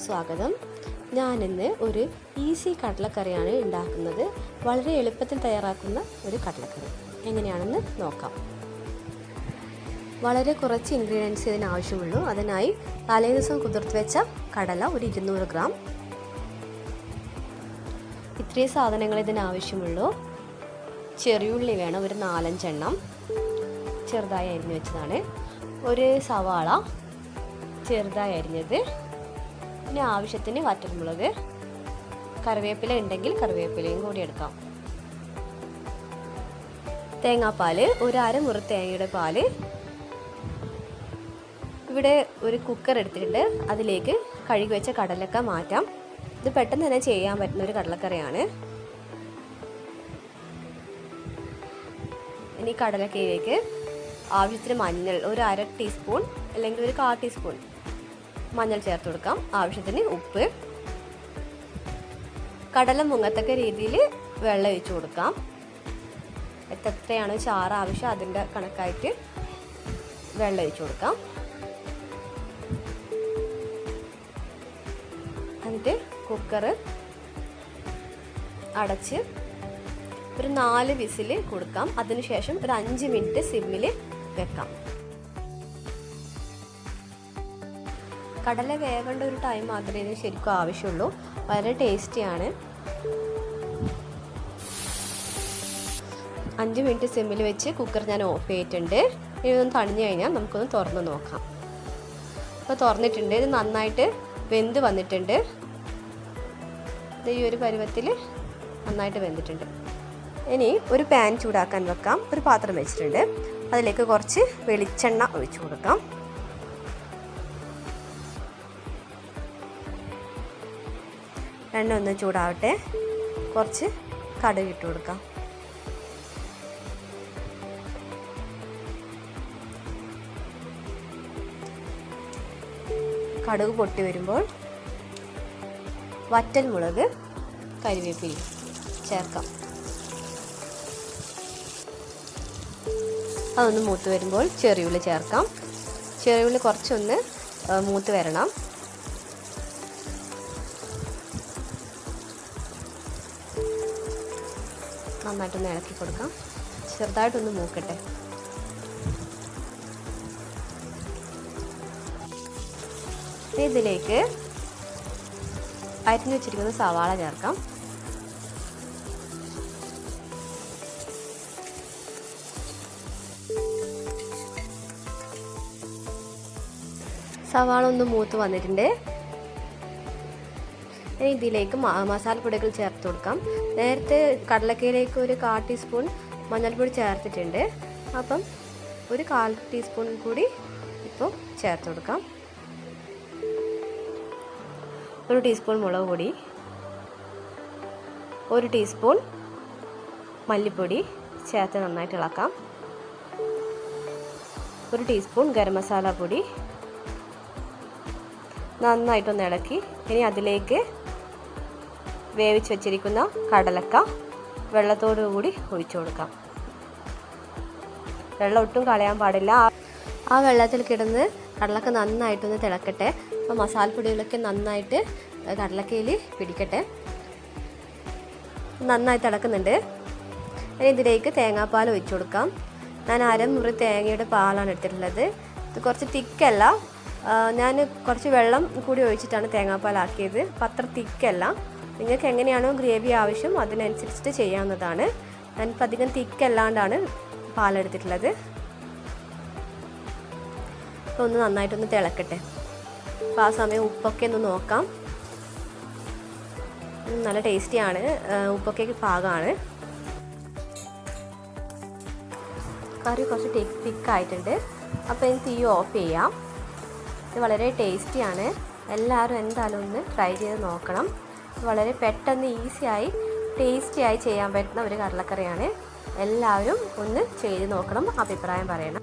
സ്വാഗതം. ഞാനിന്ന് ഒരു ഈസി കടലക്കറിയാണ് ഉണ്ടാക്കുന്നത്. വളരെ എളുപ്പത്തിൽ തയ്യാറാക്കുന്ന ഒരു കടലക്കറി എങ്ങനെയാണെന്ന് നോക്കാം. വളരെ കുറച്ച് ഇൻഗ്രീഡിയൻസ് ഇതിന് ആവശ്യമുള്ളൂ. അതിനായി തലേദിവസം കുതിർത്ത് വെച്ച കടല ഒരു 200 ഗ്രാം. ഇത്രയും സാധനങ്ങൾ ഇതിന് ആവശ്യമുള്ളൂ. ചെറിയുള്ളി വേണം, ഒരു 4-5 എണ്ണം ചെറുതായി അരിഞ്ഞു വെച്ചതാണ്. ഒരു സവാള ചെറുതായി അരിഞ്ഞത്, പിന്നെ ആവശ്യത്തിന് വറ്റൽമുളക്, കറിവേപ്പില ഉണ്ടെങ്കിൽ കറിവേപ്പിലയും കൂടി എടുക്കാം. തേങ്ങാപ്പാൽ, ഒരു അരമുറി തേങ്ങയുടെ പാല്. ഇവിടെ ഒരു കുക്കർ എടുത്തിട്ടുണ്ട്. അതിലേക്ക് കഴുകി വെച്ച കടലക്ക മാറ്റാം. ഇത് പെട്ടെന്ന് തന്നെ ചെയ്യാൻ പറ്റുന്ന ഒരു കടലക്കറിയാണ്. ഇനി കടലക്കയിലേക്ക് ആവശ്യത്തിന് മഞ്ഞൾ, ഒരു 1/2 ടീസ്പൂൺ അല്ലെങ്കിൽ ഒരു 1/4 ടീസ്പൂൺ മഞ്ഞൾ ചേർത്ത് കൊടുക്കാം. ആവശ്യത്തിന് ഉപ്പ്. കടല മുങ്ങത്തക്ക രീതിയിൽ വെള്ളം ഒഴിച്ചു കൊടുക്കാം. എത്രയാണോ ചാറ് ആവശ്യം അതിൻ്റെ കണക്കായിട്ട് വെള്ളം ഒഴിച്ചു കൊടുക്കാം. എന്നിട്ട് കുക്കർ അടച്ച് ഒരു 4 വിസിൽ കൊടുക്കാം. അതിനുശേഷം ഒരു 5 മിനിറ്റ് സിമ്മിൽ വെക്കാം. കടല വേവേണ്ട ഒരു ടൈം മാത്രമേ ഇതിന് ശരിക്കും ആവശ്യമുള്ളൂ. വളരെ ടേസ്റ്റിയാണ്. 5 മിനിറ്റ് സിമ്മിൽ വെച്ച് കുക്കർ ഞാൻ ഓഫ് ചെയ്തിട്ടുണ്ട്. ഇതൊന്ന് തണിഞ്ഞു കഴിഞ്ഞാൽ നമുക്കൊന്ന് തുറന്ന് നോക്കാം. അപ്പോൾ തുറന്നിട്ടുണ്ട്. ഇത് നന്നായിട്ട് വെന്ത് വന്നിട്ടുണ്ട്. ഇത് ഈ ഒരു പരുവത്തിൽ നന്നായിട്ട് വെന്തിട്ടുണ്ട്. ഇനി ഒരു പാൻ ചൂടാക്കാൻ വെക്കാം. ഒരു പാത്രം വെച്ചിട്ടുണ്ട്. അതിലേക്ക് കുറച്ച് വെളിച്ചെണ്ണ ഒഴിച്ചു കൊടുക്കാം. എണ്ണ ഒന്ന് ചൂടാവട്ടെ. കുറച്ച് കടുക് ഇട്ട് കൊടുക്കാം. കടുക് പൊട്ടി വരുമ്പോൾ വറ്റൽമുളക്, കരിവേപ്പില ചേർക്കാം. അതൊന്ന് മൂത്ത് വരുമ്പോൾ ചെറിയുള്ളി ചേർക്കാം. ചെറിയുള്ളി കുറച്ചൊന്ന് മൂത്ത് വരണം. നന്നായിട്ടൊന്ന് ഇളക്കി കൊടുക്കാം. ചെറുതായിട്ടൊന്ന് മൂക്കട്ടെ. ഇതിലേക്ക് അരിഞ്ഞു വെച്ചിരിക്കുന്ന സവാള ചേർക്കാം. സവാള ഒന്ന് മൂത്ത് വന്നിട്ടുണ്ട്. ഇനി ഇതിലേക്ക് മസാലപ്പൊടികൾ ചേർത്ത് കൊടുക്കാം. നേരത്തെ കടലക്കയിലേക്ക് ഒരു 1/4 ടീസ്പൂൺ മഞ്ഞൾപ്പൊടി ചേർത്തിട്ടുണ്ട്. അപ്പം ഒരു 1/4 ടീസ്പൂൺ കൂടി ഇപ്പോൾ ചേർത്ത് കൊടുക്കാം. 1 ടീസ്പൂൺ മുളക് പൊടി, 1 ടീസ്പൂൺ മല്ലിപ്പൊടി ചേർത്ത് നന്നായിട്ട് ഇളക്കാം. 1 ടീസ്പൂൺ ഗരം മസാല പൊടി നന്നായിട്ടൊന്ന് ഇളക്കി ഇനി അതിലേക്ക് വേവിച്ച് വെച്ചിരിക്കുന്ന കടലക്ക വെള്ളത്തോടു കൂടി ഒഴിച്ചു കൊടുക്കാം. വെള്ളം ഒട്ടും കളയാൻ പാടില്ല. ആ വെള്ളത്തിൽ കിടന്ന് കടലക്ക നന്നായിട്ടൊന്ന് തിളക്കട്ടെ. അപ്പോൾ മസാലപ്പൊടികളൊക്കെ നന്നായിട്ട് കടലക്കയിൽ പിടിക്കട്ടെ. നന്നായി തിളക്കുന്നുണ്ട്. ഇനി ഇതിലേക്ക് തേങ്ങാപ്പാൽ ഒഴിച്ചു കൊടുക്കാം. ഞാൻ അരമുറി തേങ്ങയുടെ പാലാണ് എടുത്തിട്ടുള്ളത്. ഇത് കുറച്ച് തിക്കല്ല. ഞാൻ കുറച്ച് വെള്ളം കൂടി ഒഴിച്ചിട്ടാണ് തേങ്ങാപ്പാലാക്കിയത്. അപ്പം അത്ര തിക്കല്ല. നിങ്ങൾക്ക് എങ്ങനെയാണോ ഗ്രേവി ആവശ്യം അതിനനുസരിച്ചിട്ട് ചെയ്യാവുന്നതാണ്. ഞാനിപ്പോൾ അധികം തിക്കല്ലാണ്ടാണ് പാലെടുത്തിട്ടുള്ളത്. അപ്പോൾ ഒന്ന് നന്നായിട്ടൊന്ന് തിളക്കട്ടെ. അപ്പോൾ ആ സമയം ഉപ്പൊക്കെ ഒന്ന് നോക്കാം. നല്ല ടേസ്റ്റിയാണ്. ഉപ്പൊക്കെ പാകമാണ്. കറി കുറച്ച് തിക്കായിട്ടുണ്ട്. അപ്പോൾ ഇനി തീ ഓഫ് ചെയ്യാം. ഇത് വളരെ ടേസ്റ്റിയാണ്. എല്ലാവരും എന്തായാലും ഒന്ന് ട്രൈ ചെയ്ത് നോക്കണം. വളരെ പെട്ടെന്ന് ഈസിയായി ടേസ്റ്റിയായി ചെയ്യാൻ പറ്റുന്ന ഒരു കടലക്കറിയാണ്. എല്ലാവരും ഒന്ന് ചെയ്ത് നോക്കണം, അഭിപ്രായം പറയണം.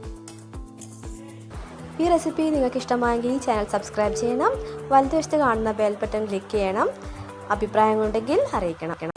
ഈ റെസിപ്പി നിങ്ങൾക്ക് ഇഷ്ടമായെങ്കിൽ ഈ ചാനൽ സബ്സ്ക്രൈബ് ചെയ്യണം. വലതുവശത്ത് കാണുന്ന ബെൽ ബട്ടൺ ക്ലിക്ക് ചെയ്യണം. അഭിപ്രായങ്ങളുണ്ടെങ്കിൽ അറിയിക്കണം.